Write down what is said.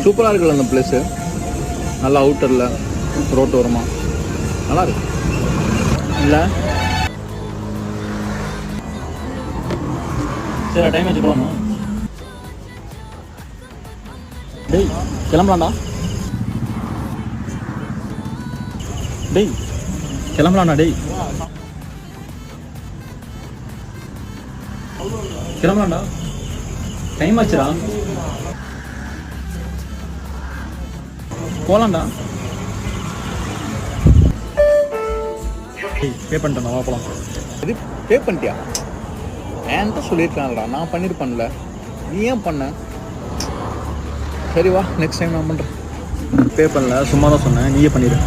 சூப்பராக இருக்குல்ல அந்த பிளேஸு, நல்லா அவுட்டரில் ரோட்டு வருமா, நல்லா இருக்கு இல்லை? சரி டைம் வச்சு போகலாமா? டேய் கிளம்பலாம்டா, டேய் கிளம்பலாம்டா, டேய் கிளம்பலாம்டா, டைம் ஆச்சுடா, போகலாம்டா. பே பண்ணிட்டேன், வா போகலாம். இது பே பண்ணிட்டியா? ஏன்ட்ட சொல்லியிருக்காங்களா, நான் பண்ணியிருப்பேன்ல, நீ ஏன் பண்ண? சரி வா, நெக்ஸ்ட் டைம் நான் பண்ணுறேன். பே பண்ணல, சும்மா தான் சொன்னேன், நீயே பண்ணிடு.